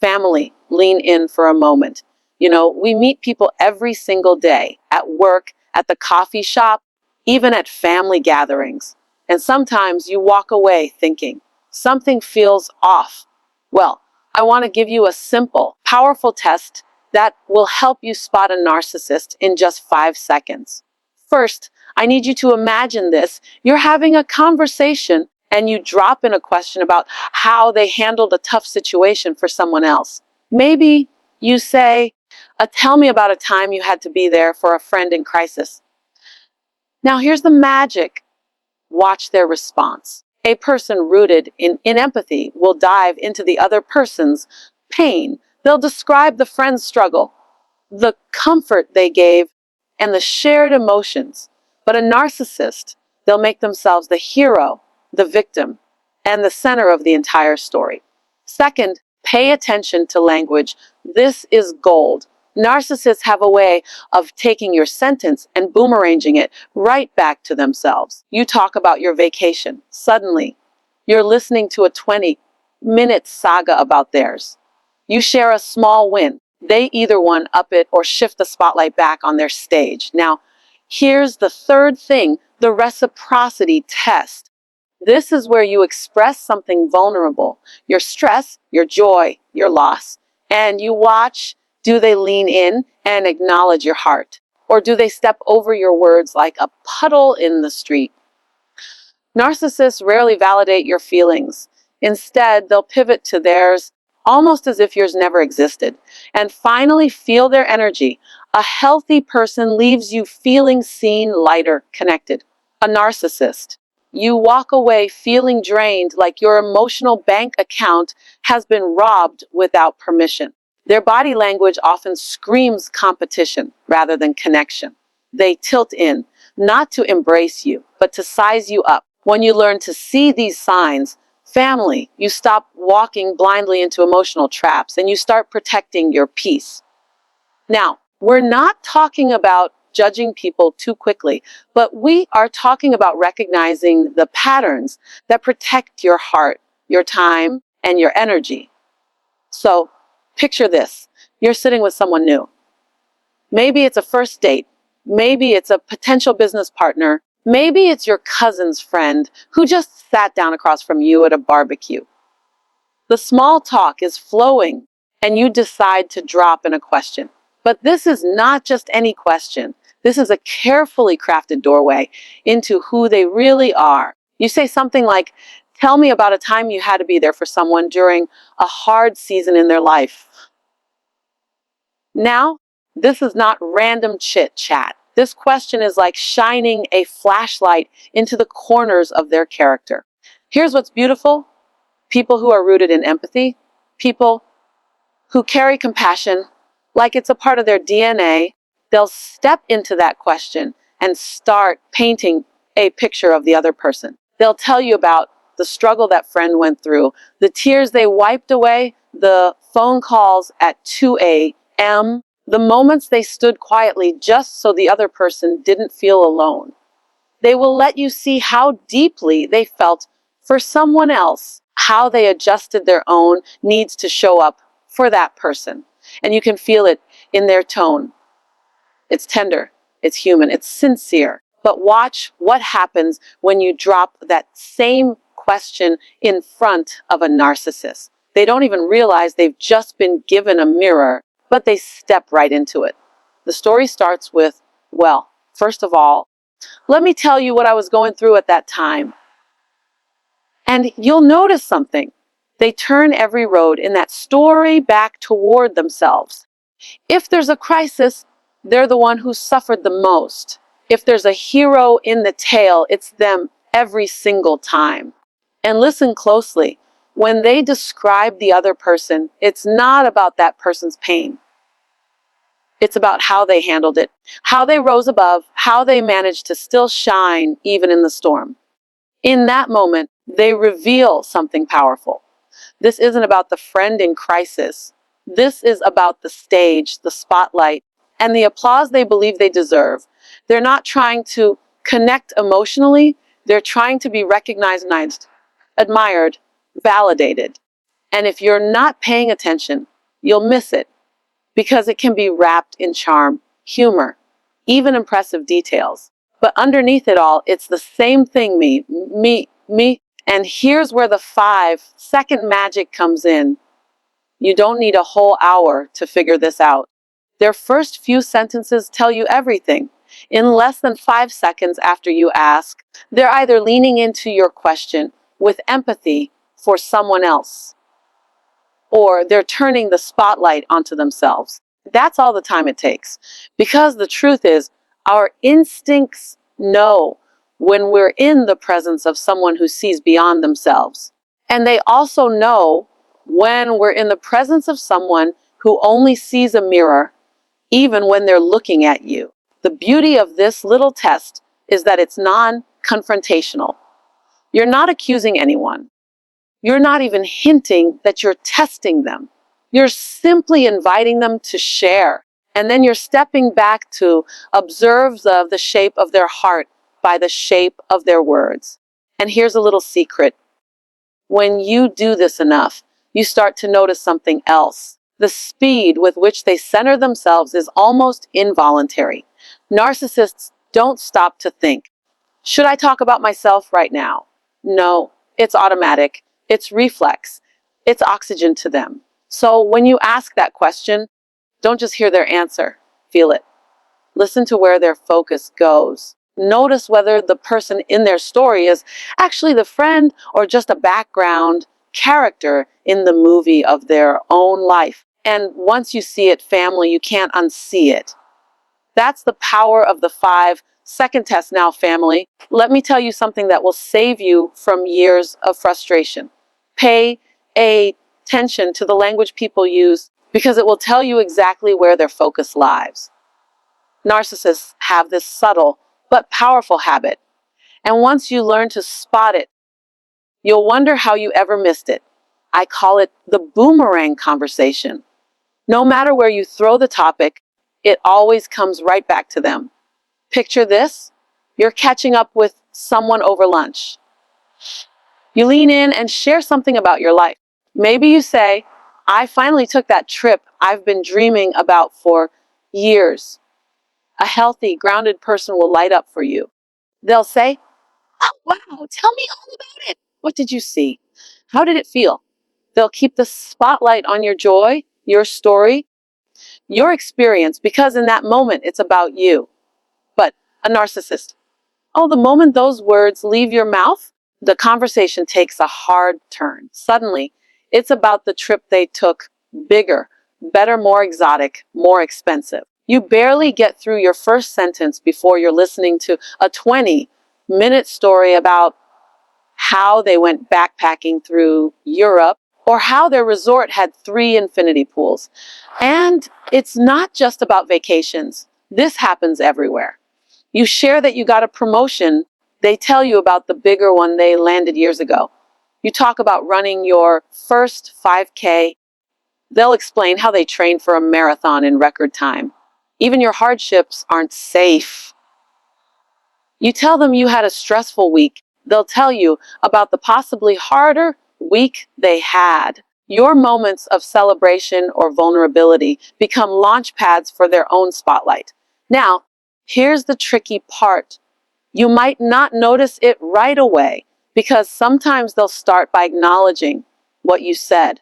Family, lean in for a moment. We meet people every single day, at work, at the coffee shop, even at family gatherings. And sometimes you walk away thinking, something feels off. Well, I want to give you a simple, powerful test that will help you spot a narcissist in just 5 seconds. First, I need you to imagine this. You're having a conversation and you drop in a question about how they handled a tough situation for someone else. Maybe you say, tell me about a time you had to be there for a friend in crisis. Now here's the magic. Watch their response. A person rooted in empathy will dive into the other person's pain. They'll describe the friend's struggle, the comfort they gave, and the shared emotions. But a narcissist, they'll make themselves the hero, the victim, and the center of the entire story. Second, pay attention to language. This is gold. Narcissists have a way of taking your sentence and boomeranging it right back to themselves. You talk about your vacation. Suddenly, you're listening to a 20-minute saga about theirs. You share a small win. They either one-up it or shift the spotlight back on their stage. Now, here's the third thing, the reciprocity test. This is where you express something vulnerable, your stress, your joy, your loss, and you watch. Do they lean in and acknowledge your heart? Or do they step over your words like a puddle in the street? Narcissists rarely validate your feelings. Instead, they'll pivot to theirs, almost as if yours never existed. And finally, feel their energy. A healthy person leaves you feeling seen, lighter, connected. A narcissist, you walk away feeling drained, like your emotional bank account has been robbed without permission. Their body language often screams competition rather than connection. They tilt in, not to embrace you, but to size you up. When you learn to see these signs, family, you stop walking blindly into emotional traps and you start protecting your peace. Now, we're not talking about judging people too quickly, but we are talking about recognizing the patterns that protect your heart, your time, and your energy. So, picture this. You're sitting with someone new. Maybe it's a first date. Maybe it's a potential business partner. Maybe it's your cousin's friend who just sat down across from you at a barbecue. The small talk is flowing, and you decide to drop in a question. But this is not just any question. This is a carefully crafted doorway into who they really are. You say something like, tell me about a time you had to be there for someone during a hard season in their life. Now, this is not random chit-chat. This question is like shining a flashlight into the corners of their character. Here's what's beautiful. People who are rooted in empathy, people who carry compassion like it's a part of their DNA, they'll step into that question and start painting a picture of the other person. They'll tell you about the struggle that friend went through, the tears they wiped away, the phone calls at 2 a.m., the moments they stood quietly just so the other person didn't feel alone. They will let you see how deeply they felt for someone else, how they adjusted their own needs to show up for that person. And you can feel it in their tone. It's tender, it's human, it's sincere. But watch what happens when you drop that same question in front of a narcissist. They don't even realize they've just been given a mirror, but they step right into it. The story starts with, well, first of all, let me tell you what I was going through at that time. And you'll notice something. They turn every road in that story back toward themselves. If there's a crisis, they're the one who suffered the most. If there's a hero in the tale, it's them every single time. And listen closely. When they describe the other person, it's not about that person's pain. It's about how they handled it, how they rose above, how they managed to still shine even in the storm. In that moment, they reveal something powerful. This isn't about the friend in crisis. This is about the stage, the spotlight, and the applause they believe they deserve. They're not trying to connect emotionally. They're trying to be recognized, admired, validated. And if you're not paying attention, you'll miss it because it can be wrapped in charm, humor, even impressive details. But underneath it all, it's the same thing, me. And here's where the 5-second magic comes in. You don't need a whole hour to figure this out. Their first few sentences tell you everything. In less than 5 seconds after you ask, they're either leaning into your question with empathy for someone else, or they're turning the spotlight onto themselves. That's all the time it takes. Because the truth is, our instincts know when we're in the presence of someone who sees beyond themselves. And they also know when we're in the presence of someone who only sees a mirror, even when they're looking at you. The beauty of this little test is that it's non-confrontational. You're not accusing anyone. You're not even hinting that you're testing them. You're simply inviting them to share. And then you're stepping back to observe the shape of their heart by the shape of their words. And here's a little secret. When you do this enough, you start to notice something else. The speed with which they center themselves is almost involuntary. Narcissists don't stop to think, should I talk about myself right now? No, it's automatic. It's reflex. It's oxygen to them. So when you ask that question, don't just hear their answer. Feel it. Listen to where their focus goes. Notice whether the person in their story is actually the friend or just a background character in the movie of their own life. And once you see it, family, you can't unsee it. That's the power of the 5-second test now, family. Let me tell you something that will save you from years of frustration. Pay attention to the language people use because it will tell you exactly where their focus lies. Narcissists have this subtle but powerful habit. And once you learn to spot it, you'll wonder how you ever missed it. I call it the boomerang conversation. No matter where you throw the topic, it always comes right back to them. Picture this. You're catching up with someone over lunch. You lean in and share something about your life. Maybe you say, I finally took that trip I've been dreaming about for years. A healthy, grounded person will light up for you. They'll say, oh, wow, tell me all about it. What did you see? How did it feel? They'll keep the spotlight on your joy, your story, your experience, because in that moment, it's about you. But a narcissist, oh, the moment those words leave your mouth, the conversation takes a hard turn. Suddenly, it's about the trip they took, bigger, better, more exotic, more expensive. You barely get through your first sentence before you're listening to a 20-minute story about how they went backpacking through Europe or how their resort had 3 infinity pools. And it's not just about vacations. This happens everywhere. You share that you got a promotion, they tell you about the bigger one they landed years ago. You talk about running your first 5K, they'll explain how they trained for a marathon in record time. Even your hardships aren't safe. You tell them you had a stressful week, they'll tell you about the possibly harder week they had. Your moments of celebration or vulnerability become launch pads for their own spotlight. Now, here's the tricky part. You might not notice it right away because sometimes they'll start by acknowledging what you said.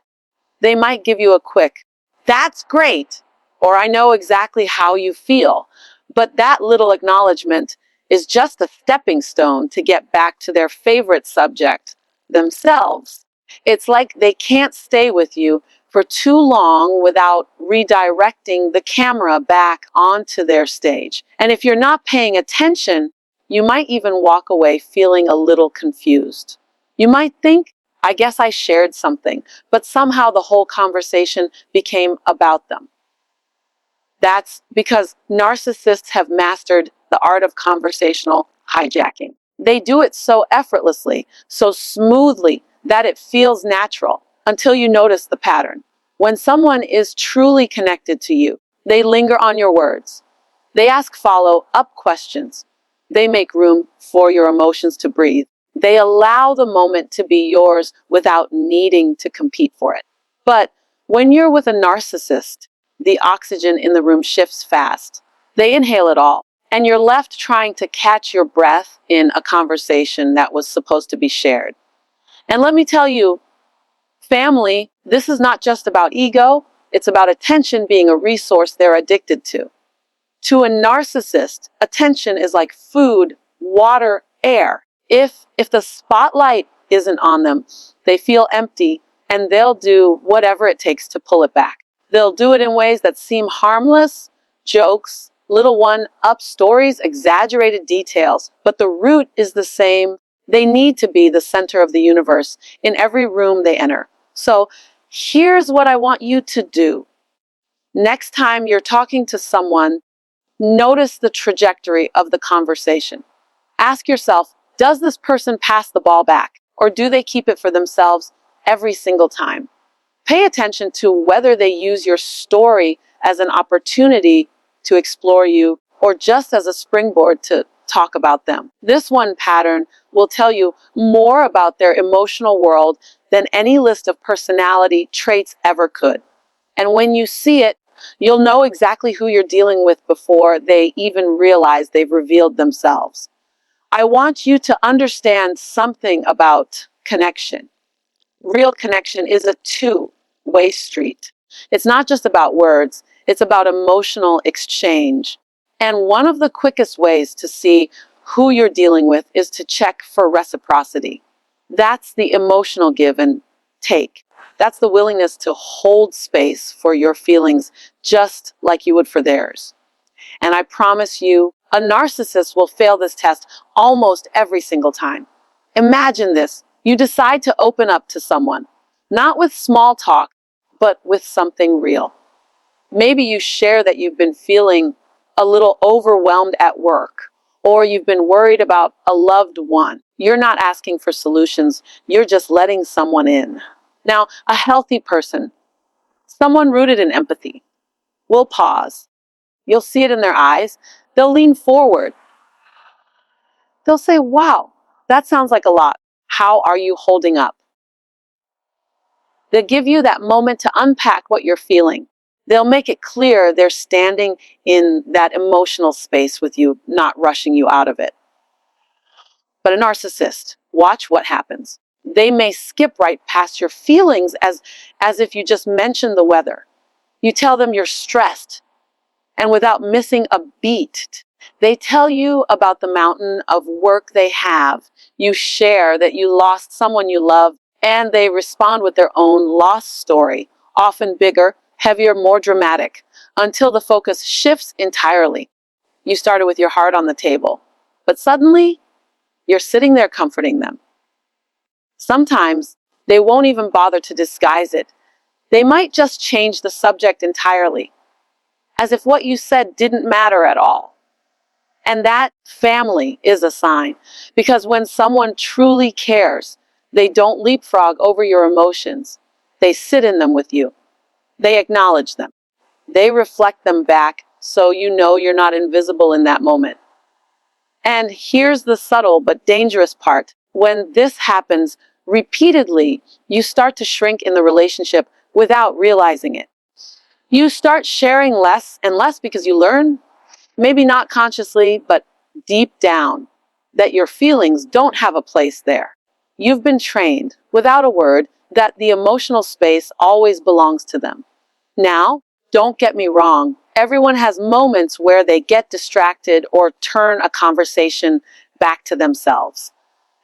They might give you a quick, that's great, or I know exactly how you feel. But that little acknowledgement is just a stepping stone to get back to their favorite subject, themselves. It's like they can't stay with you for too long without redirecting the camera back onto their stage. And if you're not paying attention, you might even walk away feeling a little confused. You might think, I guess I shared something, but somehow the whole conversation became about them. That's because narcissists have mastered the art of conversational hijacking. They do it so effortlessly, so smoothly, that it feels natural until you notice the pattern. When someone is truly connected to you, they linger on your words. They ask follow-up questions. They make room for your emotions to breathe. They allow the moment to be yours without needing to compete for it. But when you're with a narcissist, the oxygen in the room shifts fast. They inhale it all, and you're left trying to catch your breath in a conversation that was supposed to be shared. And let me tell you, family, this is not just about ego, it's about attention being a resource they're addicted to. To a narcissist, attention is like food, water, air. If the spotlight isn't on them, they feel empty and they'll do whatever it takes to pull it back. They'll do it in ways that seem harmless, jokes, little one-up stories, exaggerated details, but the root is the same. They need to be the center of the universe in every room they enter. So here's what I want you to do. Next time you're talking to someone, notice the trajectory of the conversation. Ask yourself, does this person pass the ball back, or do they keep it for themselves every single time? Pay attention to whether they use your story as an opportunity to explore you or just as a springboard to talk about them. This one pattern will tell you more about their emotional world than any list of personality traits ever could. And when you see it, you'll know exactly who you're dealing with before they even realize they've revealed themselves. I want you to understand something about connection. Real connection is a two-way street. It's not just about words, it's about emotional exchange. And one of the quickest ways to see who you're dealing with is to check for reciprocity. That's the emotional give and take. That's the willingness to hold space for your feelings just like you would for theirs. And I promise you, a narcissist will fail this test almost every single time. Imagine this. You decide to open up to someone, not with small talk, but with something real. Maybe you share that you've been feeling a little overwhelmed at work, or you've been worried about a loved one. You're not asking for solutions, you're just letting someone in. Now, a healthy person, someone rooted in empathy, will pause. You'll see it in their eyes. They'll lean forward. They'll say, wow, that sounds like a lot. How are you holding up? They'll give you that moment to unpack what you're feeling. They'll make it clear they're standing in that emotional space with you, not rushing you out of it. But a narcissist, watch what happens. They may skip right past your feelings as if you just mentioned the weather. You tell them you're stressed, and without missing a beat, they tell you about the mountain of work they have. You share that you lost someone you love, and they respond with their own loss story, often bigger, heavier, more dramatic, until the focus shifts entirely. You started with your heart on the table, but suddenly, you're sitting there comforting them. Sometimes, they won't even bother to disguise it. They might just change the subject entirely, as if what you said didn't matter at all. And that, family, is a sign. Because when someone truly cares, they don't leapfrog over your emotions. They sit in them with you. They acknowledge them. They reflect them back so you know you're not invisible in that moment. And here's the subtle but dangerous part. When this happens repeatedly, you start to shrink in the relationship without realizing it. You start sharing less and less because you learn, maybe not consciously, but deep down, that your feelings don't have a place there. You've been trained, without a word, that the emotional space always belongs to them. Now, don't get me wrong, everyone has moments where they get distracted or turn a conversation back to themselves.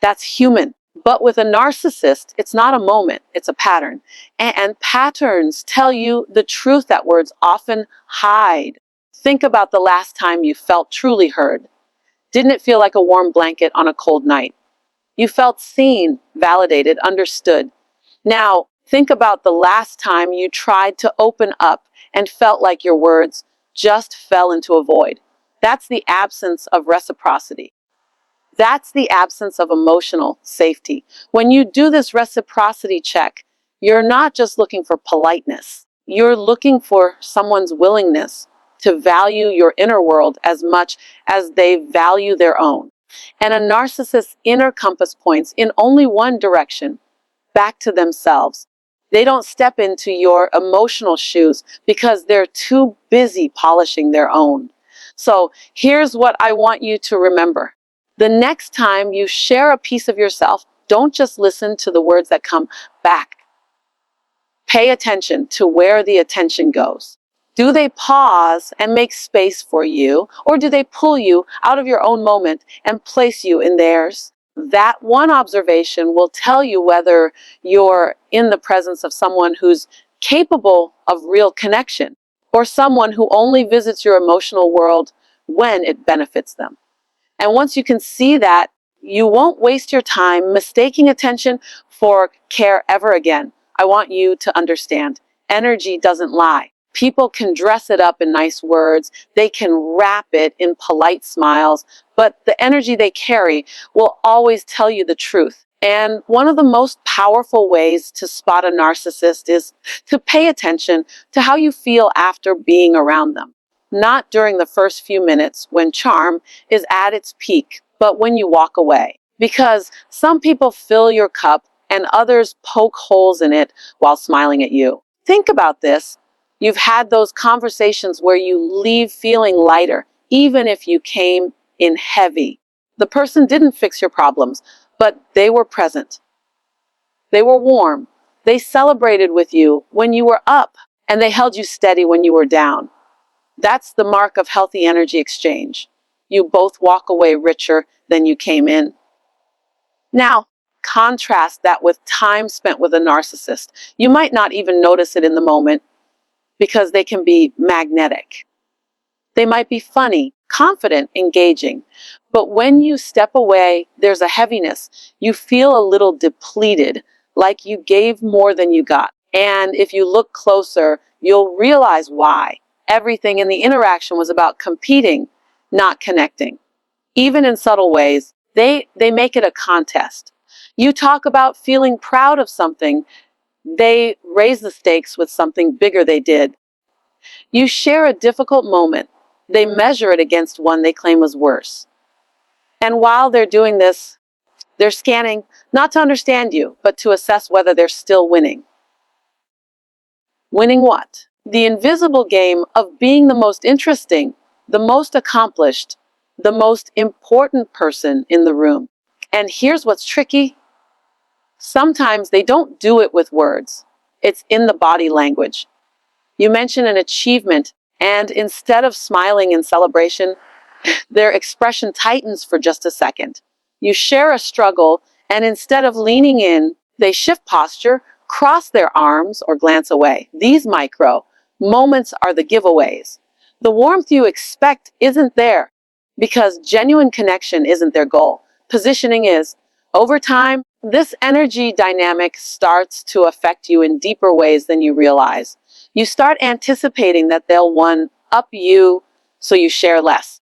That's human. But with a narcissist, it's not a moment, it's a pattern. And patterns tell you the truth that words often hide. Think about the last time you felt truly heard. Didn't it feel like a warm blanket on a cold night? You felt seen, validated, understood. Now, think about the last time you tried to open up and felt like your words just fell into a void. That's the absence of reciprocity. That's the absence of emotional safety. When you do this reciprocity check, you're not just looking for politeness. You're looking for someone's willingness to value your inner world as much as they value their own. And a narcissist's inner compass points in only one direction, back to themselves. They don't step into your emotional shoes because they're too busy polishing their own. So here's what I want you to remember. The next time you share a piece of yourself, don't just listen to the words that come back. Pay attention to where the attention goes. Do they pause and make space for you, or do they pull you out of your own moment and place you in theirs? That one observation will tell you whether you're in the presence of someone who's capable of real connection, or someone who only visits your emotional world when it benefits them. And once you can see that, you won't waste your time mistaking attention for care ever again. I want you to understand, energy doesn't lie. People can dress it up in nice words, they can wrap it in polite smiles, but the energy they carry will always tell you the truth. And one of the most powerful ways to spot a narcissist is to pay attention to how you feel after being around them. Not during the first few minutes when charm is at its peak, but when you walk away. Because some people fill your cup and others poke holes in it while smiling at you. Think about this. You've had those conversations where you leave feeling lighter, even if you came in heavy. The person didn't fix your problems, but they were present. They were warm. They celebrated with you when you were up, and they held you steady when you were down. That's the mark of healthy energy exchange. You both walk away richer than you came in. Now, contrast that with time spent with a narcissist. You might not even notice it in the moment because they can be magnetic. They might be funny, confident, engaging. But when you step away, there's a heaviness. You feel a little depleted, like you gave more than you got. And if you look closer, you'll realize why. Everything in the interaction was about competing, not connecting. Even in subtle ways, they make it a contest. You talk about feeling proud of something, they raise the stakes with something bigger they did. You share a difficult moment, they measure it against one they claim was worse. And while they're doing this, they're scanning not to understand you, but to assess whether they're still winning. Winning what? The invisible game of being the most interesting, the most accomplished, the most important person in the room. And here's what's tricky. Sometimes they don't do it with words. It's in the body language. You mention an achievement, and instead of smiling in celebration, their expression tightens for just a second. You share a struggle, and instead of leaning in, they shift posture, cross their arms, or glance away. These micro moments are the giveaways. The warmth you expect isn't there because genuine connection isn't their goal. Positioning is. Over time, this energy dynamic starts to affect you in deeper ways than you realize. You start anticipating that they'll one-up you, so you share less.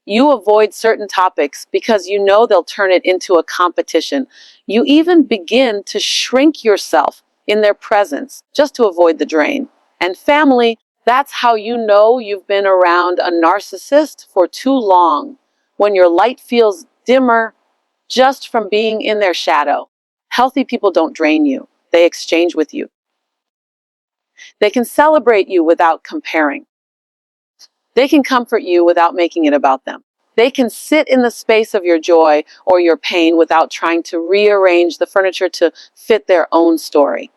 You avoid certain topics because you know they'll turn it into a competition. You even begin to shrink yourself in their presence just to avoid the drain. And family, that's how you know you've been around a narcissist for too long. When your light feels dimmer just from being in their shadow. Healthy people don't drain you. They exchange with you. They can celebrate you without comparing. They can comfort you without making it about them. They can sit in the space of your joy or your pain without trying to rearrange the furniture to fit their own story.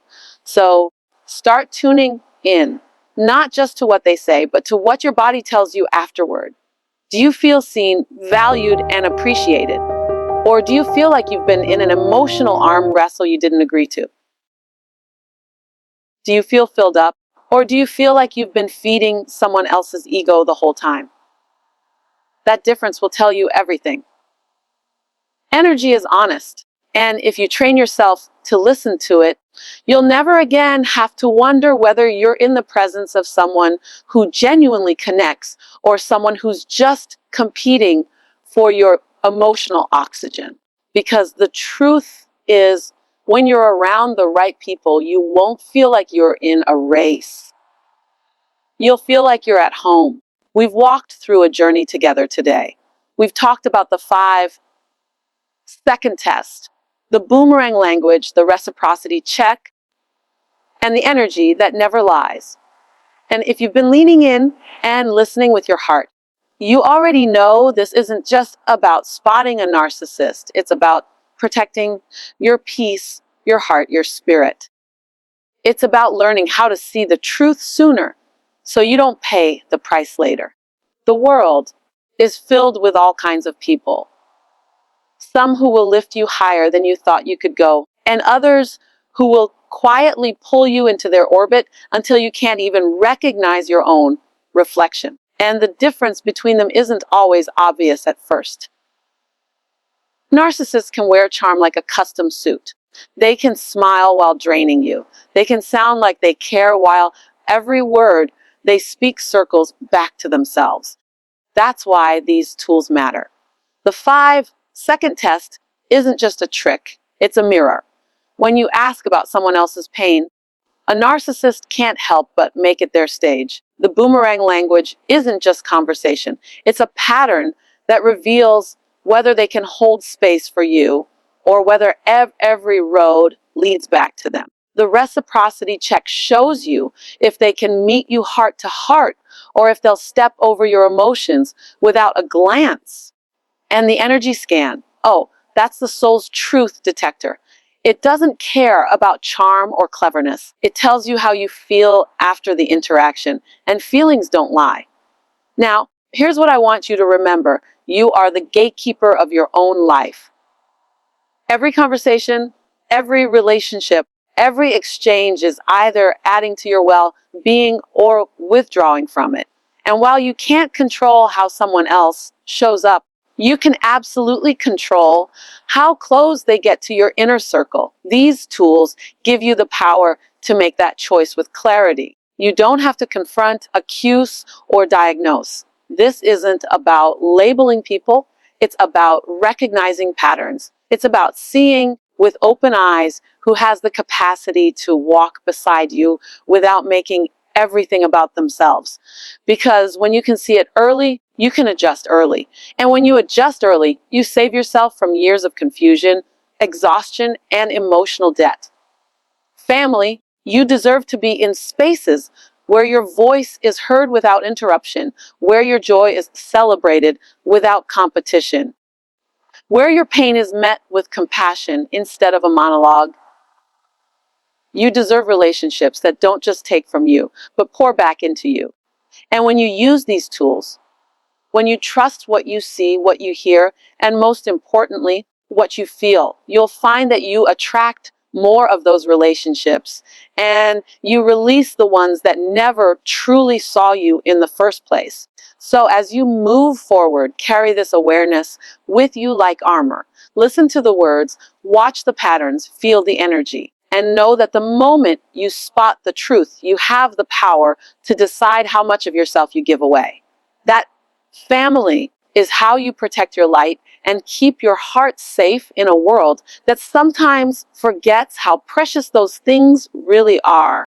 So start tuning in, not just to what they say, but to what your body tells you afterward. Do you feel seen, valued, and appreciated? Or do you feel like you've been in an emotional arm wrestle you didn't agree to? Do you feel filled up? Or do you feel like you've been feeding someone else's ego the whole time? That difference will tell you everything. Energy is honest, and if you train yourself to listen to it, you'll never again have to wonder whether you're in the presence of someone who genuinely connects or someone who's just competing for your emotional oxygen. Because the truth is, when you're around the right people, you won't feel like you're in a race. You'll feel like you're at home. We've walked through a journey together today. we've talked about the 5-second test, the boomerang language, the reciprocity check, and the energy that never lies. And if you've been leaning in and listening with your heart, you already know this isn't just about spotting a narcissist. It's about protecting your peace, your heart, your spirit. It's about learning how to see the truth sooner so you don't pay the price later. The world is filled with all kinds of people. Some who will lift you higher than you thought you could go, and others who will quietly pull you into their orbit until you can't even recognize your own reflection. And the difference between them isn't always obvious at first. Narcissists can wear charm like a custom suit. They can smile while draining you. They can sound like they care while every word they speak circles back to themselves. That's why these tools matter. The 5-second test isn't just a trick, it's a mirror. When you ask about someone else's pain, a narcissist can't help but make it their stage. The boomerang language isn't just conversation. It's a pattern that reveals whether they can hold space for you or whether every road leads back to them. The reciprocity check shows you if they can meet you heart to heart or if they'll step over your emotions without a glance. And the energy scan, oh, that's the soul's truth detector. It doesn't care about charm or cleverness. It tells you how you feel after the interaction, and feelings don't lie. Now, here's what I want you to remember. You are the gatekeeper of your own life. Every conversation, every relationship, every exchange is either adding to your well-being or withdrawing from it. And while you can't control how someone else shows up, you can absolutely control how close they get to your inner circle. These tools give you the power to make that choice with clarity. You don't have to confront, accuse, or diagnose. This isn't about labeling people. It's about recognizing patterns. It's about seeing with open eyes who has the capacity to walk beside you without making everything about themselves. Because when you can see it early, you can adjust early. And when you adjust early, you save yourself from years of confusion, exhaustion, and emotional debt. Family, you deserve to be in spaces where your voice is heard without interruption, where your joy is celebrated without competition, where your pain is met with compassion instead of a monologue. You deserve relationships that don't just take from you, but pour back into you. And when you use these tools, when you trust what you see, what you hear, and most importantly, what you feel, you'll find that you attract more of those relationships and you release the ones that never truly saw you in the first place. So as you move forward, carry this awareness with you like armor. Listen to the words, watch the patterns, feel the energy, and know that the moment you spot the truth, you have the power to decide how much of yourself you give away. That family is how you protect your light and keep your heart safe in a world that sometimes forgets how precious those things really are.